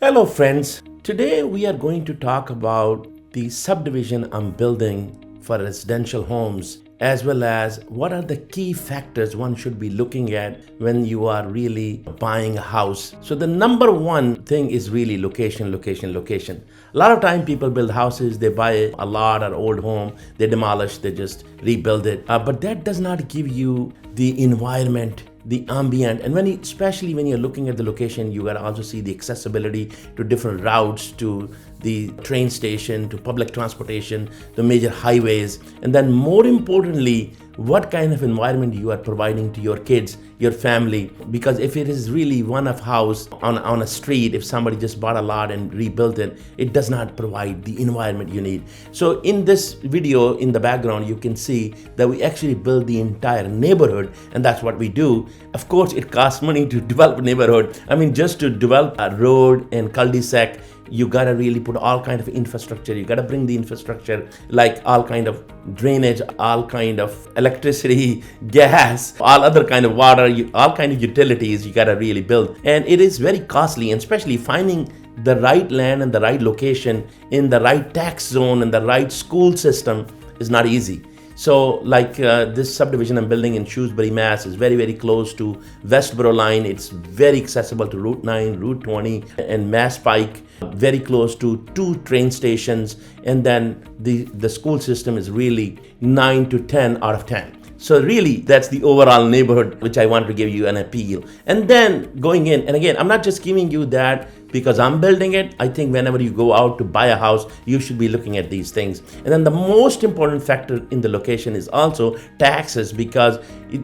Hello, friends. Today we are going to talk about the subdivision I'm building for residential homes, as well as what are the key factors one should be looking at when you are really buying a house. So, the number one thing is really location, location, location. A lot of time people build houses, they buy a lot or old home, they demolish, they just rebuild it. But that does not give you the environment, the ambient, and especially when you're looking at the location, you gotta also see the accessibility to different routes, to the train station, to public transportation, to major highways, and then more importantly, what kind of environment you are providing to your kids, your family. Because if it is really one of house on a street, if somebody just bought a lot and rebuilt it, it does not provide the environment you need. So in this video, in the background, you can see that we actually build the entire neighborhood, and that's what we do. Of course, it costs money to develop a neighborhood. I mean, just to develop a road and cul-de-sac, you gotta really put all kind of infrastructure. You gotta bring the infrastructure like all kind of drainage, all kind of electricity, gas, all other kind of water, all kind of utilities you gotta really build. And it is very costly, and especially finding the right land and the right location in the right tax zone and the right school system is not easy. So like this subdivision I'm building in Shrewsbury, Mass is very, very close to Westboro line. It's very accessible to Route 9, Route 20 and Mass Pike, very close to 2 train stations. And then the school system is really 9 to 10 out of 10. So really, that's the overall neighborhood, which I want to give you an appeal. And then going in, and again, I'm not just giving you that because I'm building it. I think whenever you go out to buy a house, you should be looking at these things. And then the most important factor in the location is also taxes, because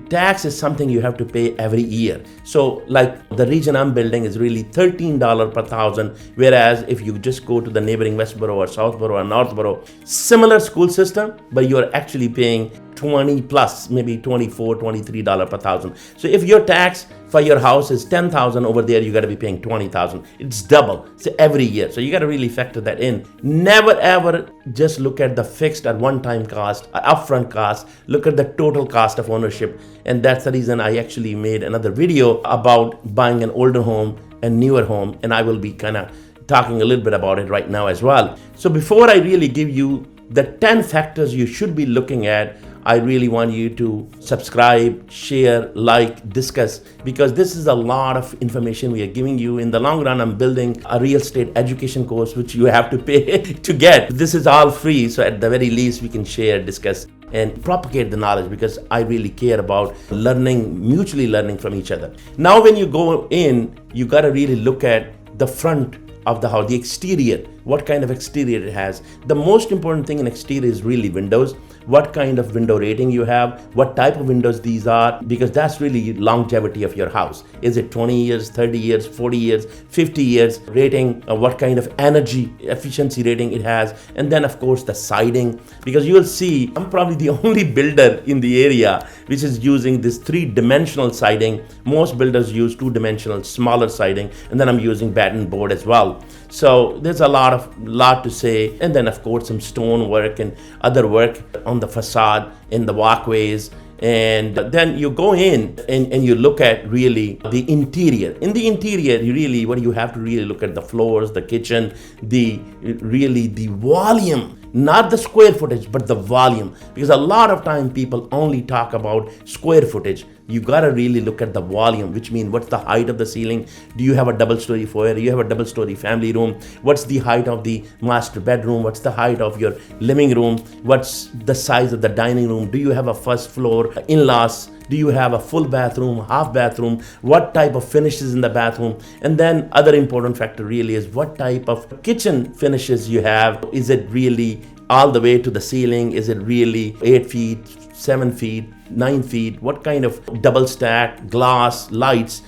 tax is something you have to pay every year. So like the region I'm building is really $13 per thousand, whereas if you just go to the neighboring Westboro or Southboro or Northboro, similar school system, but you're actually paying 20 plus, maybe $24, $23 per thousand. So if your tax for your house is $10,000, over there you got to be paying $20,000. It's double. So every year. So you got to really factor that in. Never ever just look at the fixed or one-time cost, upfront cost. Look at the total cost of ownership. And that's the reason I actually made another video about buying an older home and newer home. And I will be kind of talking a little bit about it right now as well. So before I really give you the 10 factors you should be looking at, I really want you to subscribe, share, like, discuss, because this is a lot of information we are giving you. In the long run, I'm building a real estate education course, which you have to pay to get. This is all free. So at the very least, we can share, discuss, and propagate the knowledge, because I really care about learning, mutually learning from each other. Now, when you go in, you got to really look at the front of the house, the exterior, what kind of exterior it has. The most important thing in exterior is really windows. What kind of window rating you have, what type of windows these are, because that's really longevity of your house. Is it 20 years, 30 years, 40 years, 50 years rating, what kind of energy efficiency rating it has, and then of course the siding, because you will see I'm probably the only builder in the area which is using this 3-dimensional siding. Most builders use 2-dimensional smaller siding, and then I'm using batten board as well. So there's a lot to say. And then of course some stone work and other work on the facade, in the walkways. And then you go in and you look at really the interior. In the interior, you have to really look at the floors, the kitchen, the volume. Not the square footage, but the volume. Because a lot of time people only talk about square footage. You gotta really look at the volume, which means what's the height of the ceiling? Do you have a double-story foyer? Do you have a double-story family room? What's the height of the master bedroom? What's the height of your living room? What's the size of the dining room? Do you have a first floor in-laws? Do you have a full bathroom, half bathroom? What type of finishes in the bathroom? And then other important factor really is what type of kitchen finishes you have. Is it really all the way to the ceiling? Is it really 8 feet, 7 feet, 9 feet? What kind of double stack, glass, lights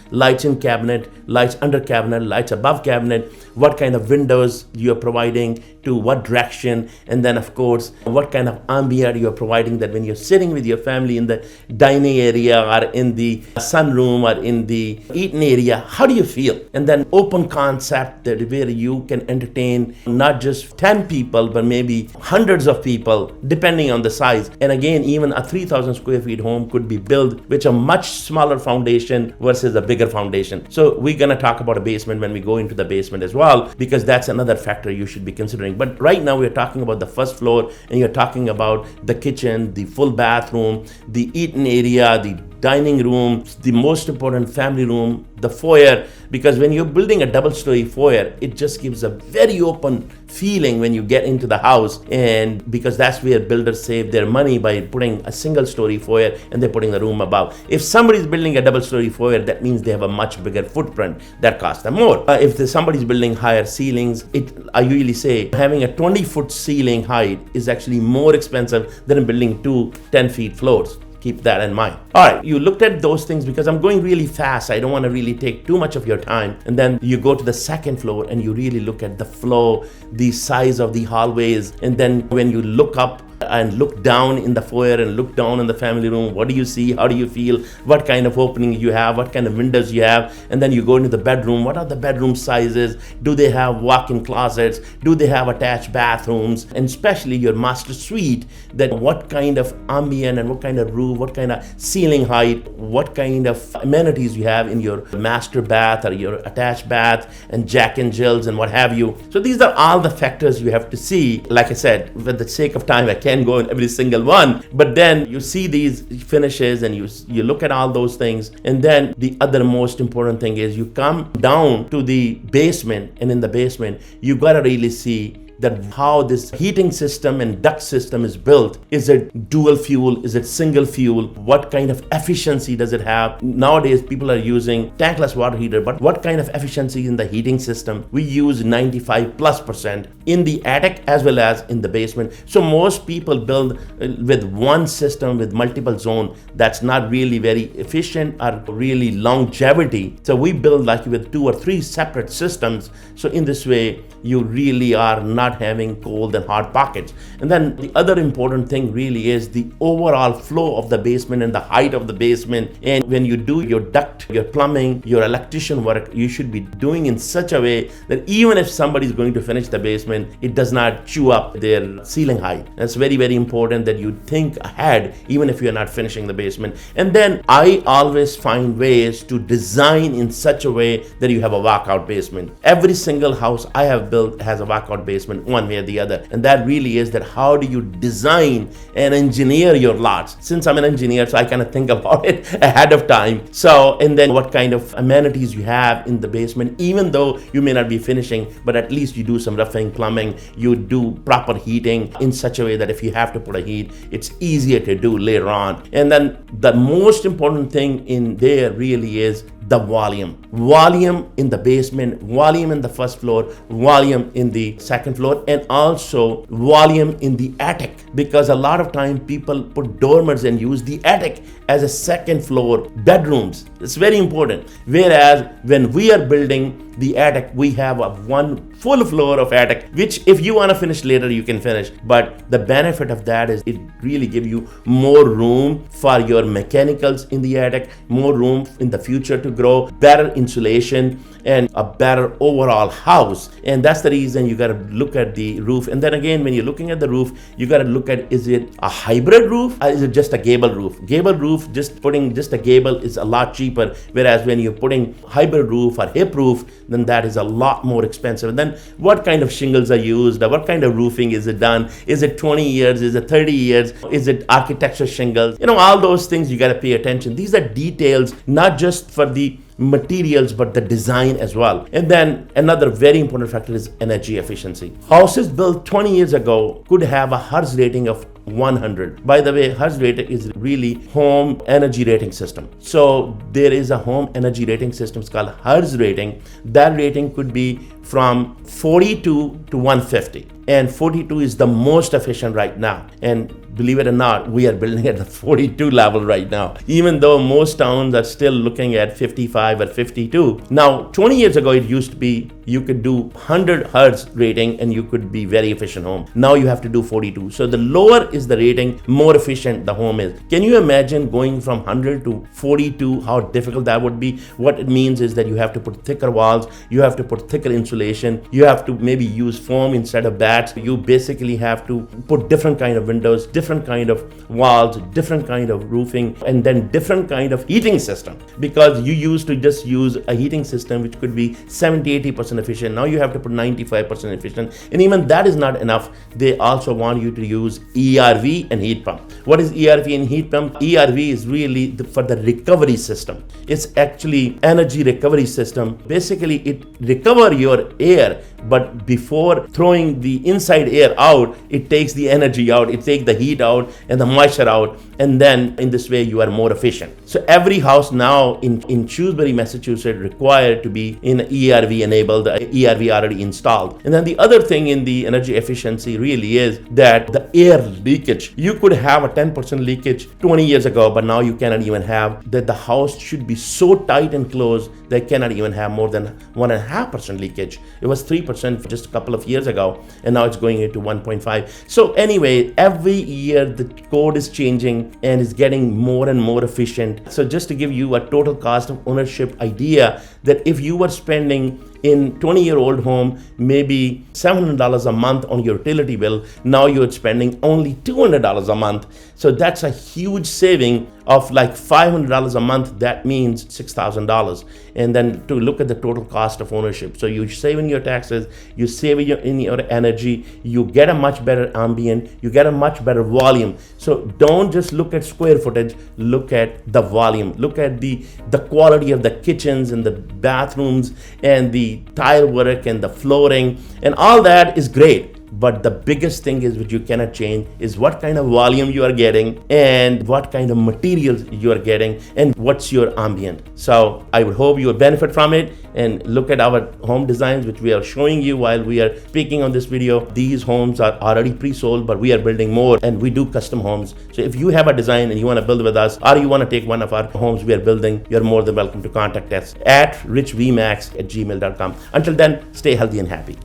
in cabinet, lights under cabinet, lights above cabinet? What kind of windows you are providing, to what direction? And then of course, what kind of ambient you are providing, that when you're sitting with your family in the dining area or in the sunroom or in the eating area, how do you feel? And then open concept, that where you can entertain not just 10 people, but maybe hundreds of people, depending on the size. And again, even a 3,000 square feet feet home could be built with a much smaller foundation versus a bigger foundation. So we're going to talk about a basement when we go into the basement as well, because that's another factor you should be considering. But right now we're talking about the first floor, and you're talking about the kitchen, the full bathroom, the eating area, the dining room, the most important family room, the foyer, because when you're building a double-story foyer, it just gives a very open feeling when you get into the house, and because that's where builders save their money by putting a single-story foyer and they're putting the room above. If somebody's building a double-story foyer, that means they have a much bigger footprint that costs them more. If somebody's building higher ceilings, I usually say having a 20-foot ceiling height is actually more expensive than building two 10-feet floors. Keep that in mind. All right, you looked at those things because I'm going really fast. I don't want to really take too much of your time. And then you go to the second floor and you really look at the flow, the size of the hallways. And then when you look up and look down in the foyer and look down in the family room, what do you see? How do you feel? What kind of opening you have? What kind of windows you have? And then you go into the bedroom. What are the bedroom sizes? Do they have walk-in closets? Do they have attached bathrooms? And especially your master suite, that what kind of ambient and what kind of roof, what kind of ceiling height, what kind of amenities you have in your master bath or your attached bath, and Jack and Jills and what have you. So these are all the factors you have to see. Like I said, for the sake of time, I can't go in every single one, but then you see these finishes and you look at all those things. And then the other most important thing is you come down to the basement, and in the basement you gotta really see that how this heating system and duct system is built. Is it dual fuel? Is it single fuel? What kind of efficiency does it have? Nowadays people are using tankless water heater, but what kind of efficiency in the heating system? We use 95+% in the attic as well as in the basement. So most people build with one system with multiple zone. That's not really very efficient or really longevity. So we build like with 2 or 3 separate systems. So in this way you really are not having cold and hot pockets. And then the other important thing really is the overall flow of the basement and the height of the basement. And when you do your duct, your plumbing, your electrician work, you should be doing in such a way that even if somebody is going to finish the basement, it does not chew up their ceiling height. That's very, very important that you think ahead even if you're not finishing the basement. And then I always find ways to design in such a way that you have a walkout basement. Every single house I have built has a walkout basement one way or the other. And that really is that how do you design and engineer your lots? Since I'm an engineer, so I kind of think about it ahead of time. So, and then what kind of amenities you have in the basement, even though you may not be finishing, but at least you do some roughing, plumbing, you do proper heating in such a way that if you have to put a heat, it's easier to do later on. And then the most important thing in there really is the volume. Volume in the basement, volume in the first floor, volume in the second floor, and also volume in the attic, because a lot of time people put dormers and use the attic as a second floor bedrooms. It's very important. Whereas when we are building the attic, we have a one full floor of attic, which if you want to finish later, you can finish. But the benefit of that is it really gives you more room for your mechanicals in the attic, more room in the future to grow, better insulation, and a better overall house. And that's the reason you got to look at the roof. And then again, when you're looking at the roof, you got to look at, is it a hybrid roof or is it just a gable roof? Gable roof, just putting just a gable is a lot cheaper. Whereas when you're putting hybrid roof or hip roof, then that is a lot more expensive. And then what kind of shingles are used? What kind of roofing is it done? Is it 20 years? Is it 30 years? Is it architecture shingles? All those things you got to pay attention. These are details, not just for the materials but the design as well. And then another very important factor is energy efficiency. Houses built 20 years ago could have a HERS rating of 100. By the way, HERS rating is really home energy rating system. So there is a home energy rating system called HERS rating. That rating could be from 42 to 150. And 42 is the most efficient right now. And believe it or not, we are building at the 42 level right now, even though most towns are still looking at 55 or 52. Now, 20 years ago, it used to be you could do 100 hertz rating and you could be very efficient home. Now you have to do 42. So the lower is the rating, more efficient the home is. Can you imagine going from 100 to 42, how difficult that would be? What it means is that you have to put thicker walls, you have to put thicker insulation, you have to maybe use foam instead of that. that, you basically have to put different kind of windows, different kind of walls, different kind of roofing, and then different kind of heating system, because you used to just use a heating system which could be 70-80% efficient. Now you have to put 95% efficient, and even that is not enough. They also want you to use ERV and heat pump. What is ERV and heat pump? ERV is really for the recovery system. It's actually energy recovery system. Basically, it recover your air, but before throwing the inside air out, it takes the energy out, it takes the heat out and the moisture out, and then in this way you are more efficient. So every house now in Shrewsbury, Massachusetts required to be in ERV enabled, ERV already installed. And then the other thing in the energy efficiency really is that the air leakage. You could have a 10% leakage 20 years ago, but now you cannot even have that. The house should be so tight and closed they cannot even have more than 1.5% leakage. It was 3% just a couple of years ago, and now it's going into 1.5. So anyway, every year the code is changing and is getting more and more efficient. So just to give you a total cost of ownership idea, that if you were spending in 20-year-old home maybe $700 a month on your utility bill, now you're spending only $200 a month. So that's a huge saving of like $500 a month. That means $6,000. And then to look at the total cost of ownership, so you save in your taxes, you save in your energy, you get a much better ambient, you get a much better volume. So don't just look at square footage, look at the volume, look at the quality of the kitchens and the bathrooms and the tile work and the flooring, and all that is great. But the biggest thing is, which you cannot change, is what kind of volume you are getting and what kind of materials you are getting and what's your ambient. So I would hope you will benefit from it, and look at our home designs which we are showing you while we are speaking on this video. These homes are already pre-sold, but we are building more, and we do custom homes. So if you have a design and you want to build with us, or you want to take one of our homes we are building, you're more than welcome to contact us at richvmax@gmail.com. Until then, stay healthy and happy.